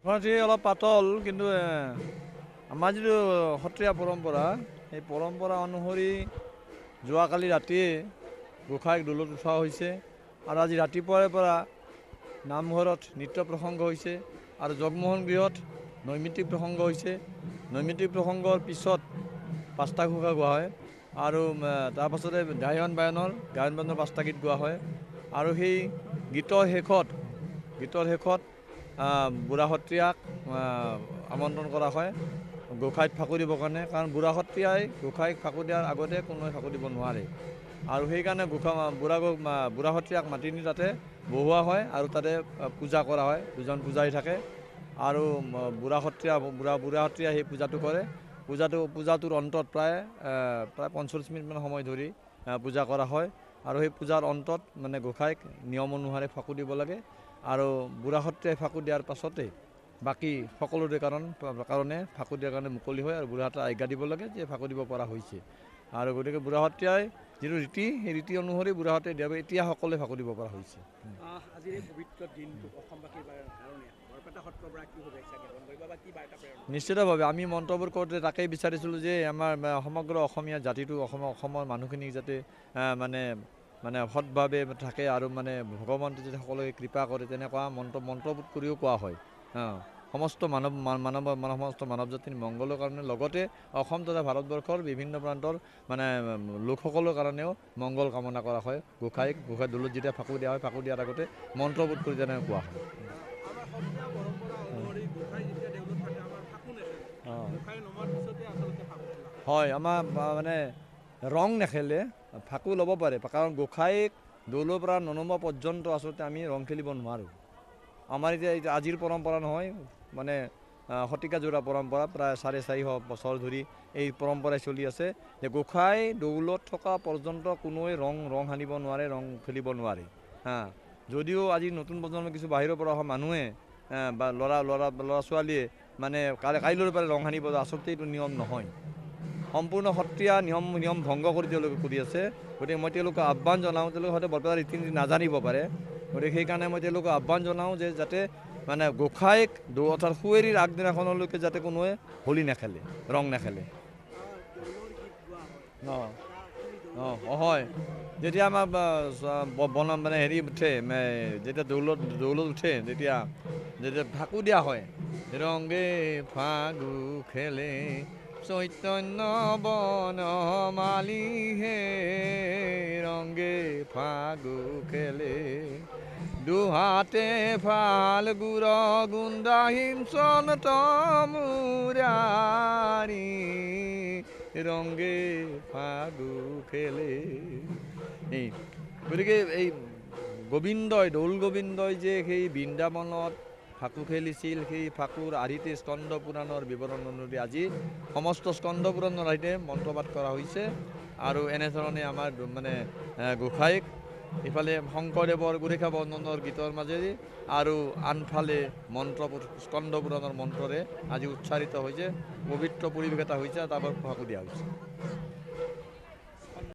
অলপ পাতল কিন্তু আমাৰ যিটো সত্ৰীয়া পৰম্পৰা সেই পৰম্পৰা অনুসৰি যোৱাকালি ৰাতিয়ে গোঁসাইক দোলত উঠোৱা হৈছে আৰু আজি ৰাতিপুৱাৰে পৰা নামঘৰত নৃত্য প্ৰসংগ হৈছে আৰু জগমোহন গৃহত নৈমিত্তিক প্ৰসংগ হৈছে। নৈমিত্তিক প্ৰসংগৰ পিছত পাঁচটা ঘোষা গোৱা হয় আৰু তাৰপাছতে গায়ন বায়নৰ 5টা গীত গোৱা হয় আৰু সেই গীতৰ শেষত বুঢ়া সত্ৰীয়াক আমন্ত্ৰণ কৰা হয় গোঁসাইক ফাকু দিবৰ কাৰণে, কাৰণ বুঢ়া সত্ৰীয়াই গোঁসাইক ফাকু দিয়াৰ আগতে কোনোৱে ফাকু দিব নোৱাৰে আৰু সেইকাৰণে বুঢ়া সত্ৰীয়াক মাতি নি তাতে বহোৱা হয় আৰু তাতে পূজা কৰা হয়। দুজন পূজাৰী থাকে আৰু বুঢ়া সত্ৰীয়া সেই পূজাটো কৰে। পূজাটোৰ অন্তত প্ৰায় 45 মিনিটমান সময় ধৰি পূজা কৰা হয় আৰু সেই পূজাৰ অন্তত মানে গোঁসাইক নিয়ম অনুসাৰে ফাকু দিব লাগে আৰু বুঢ়া সত্ৰীয়াই ফাকু দিয়াৰ পাছতে বাকী সকলোৰে কাৰণে ফাকু দিয়াৰ কাৰণে মুকলি হয় আৰু বুঢ়া সত্ৰীয়াই আজ্ঞা দিব লাগে যে ফাকু দিব পৰা হৈছে আৰু গতিকে বুঢ়া সত্ৰীয়াই যিটো ৰীতি সেই ৰীতি অনুসৰি বুঢ়া সত্ৰীয়াই এতিয়া সকলোৱে ফাকু দিব পৰা হৈছে। আজিৰ এই পবিত্ৰ দিনটো অসমবাসীৰ কাৰণে বৰপেটা সত্ৰৰ পৰা কি শুভেচ্ছা জ্ঞাপন কৰিবা বা কি বাৰ্তা প্ৰেৰণ কৰিবা? নিশ্চিতভাৱে আমি মন্তব্য কৰোঁতে তাকেই বিচাৰিছিলোঁ যে আমাৰ সমগ্ৰ অসমীয়া জাতিটো অসমৰ মানুহখিনিক যাতে মানে সৎভাৱে থাকে আৰু মানে ভগৱন্তই যাতে সকলোকে কৃপা কৰে তেনেকুৱা মন্ত্ৰবোধ কৰিও কোৱা হয়। সমস্ত মানৱ জাতিৰ মংগলৰ কাৰণে লগতে অসম তথা ভাৰতবৰ্ষৰ বিভিন্ন প্ৰান্তৰ মানে লোকসকলৰ কাৰণেও মংগল কামনা কৰা হয়। গোঁসাই দোলত যেতিয়া ফাকু দিয়া হয় ফাকু দিয়াৰ আগতে মন্ত্ৰবোধ কৰি তেনেকৈ কোৱা হয়। আমাৰ সত্ৰীয়া পৰম্পৰা অনুসৰি গোঁসাই যেতিয়া দেউলত থাকে আমাৰ ফাকু নেখেলে। গোঁসাই নমাৰ পিছতে আচলতে ফাকু খেলা হয়। আমাৰ মানে ৰং নেখেলে, ফাকু ল'ব পাৰে, কাৰণ গোঁসাইক দৌলৰ পৰা ননমা পৰ্যন্ত আচলতে আমি ৰং খেলিব নোৱাৰোঁ। আমাৰ এতিয়া আজিৰ পৰম্পৰা নহয়, মানে শতিকাজোৰা পৰম্পৰা, প্ৰায় 450 বছৰ ধৰি এই পৰম্পৰাই চলি আছে যে গোঁসাই দৌলত থকা পৰ্যন্ত কোনোৱে ৰং সানিব নোৱাৰে, ৰং খেলিব নোৱাৰে। যদিও আজি নতুন প্ৰজন্মৰ কিছু বাহিৰৰ পৰা অহা মানুহে বা ল'ৰা ছোৱালীয়ে মানে কাইলৈৰ পৰা ৰং সানিব, আচলতে এইটো নিয়ম নহয়। সম্পূৰ্ণ সত্ৰীয়া নিয়ম ভংগ কৰি তেওঁলোকে কৰি আছে। গতিকে মই তেওঁলোকক আহ্বান জনাওঁ, তেওঁলোকে হয়তো বৰপেটাৰ ৰীতি নীতি নাজানিব পাৰে, গতিকে সেইকাৰণে মই তেওঁলোকক আহ্বান জনাওঁ যে যাতে মানে গোঁসাইক অৰ্থাৎ সুঁৱৰীৰ আগদিনাখনলৈকে যাতে কোনোৱে হোলী নেখেলে, ৰং নেখেলে। হয়। যেতিয়া আমাৰ মানে হেৰি উঠে, যেতিয়া দৌলত উঠে, যেতিয়া ফাকু দিয়া হয়, ৰংগে ফাগু খেলে চৈতন্য বনমালী হে, ৰংগে ফাগু খেলে দুহাতে ফাল গুৰ গুণ্ডা হিমচন তমুৰাৰী, ৰংগে ফাগু খেলে। গতিকে এই দৌল গোবিন্দই যে সেই বৃন্দাবনত ফাকু খেলিছিল, সেই ফাকুৰ আৰ্হিতে স্কন্দ পুৰাণৰ বিৱৰণ অনুসৰি আজি সমস্ত স্কন্দ পুৰাণৰ আৰ্হিতে মন্ত্ৰপাঠ কৰা হৈছে আৰু এনেধৰণে আমাৰ মানে গোঁসাইক ইফালে শংকৰদেৱৰ গুৰেখা বন্দনৰ গীতৰ মাজেৰে আৰু আনফালে স্কন্দ পুৰাণৰ মন্ত্ৰৰে আজি উচ্চাৰিত হৈছে, পবিত্ৰ পৰিৱেশ এটা হৈছে, তাৰ পৰা ফাকু দিয়া হৈছে।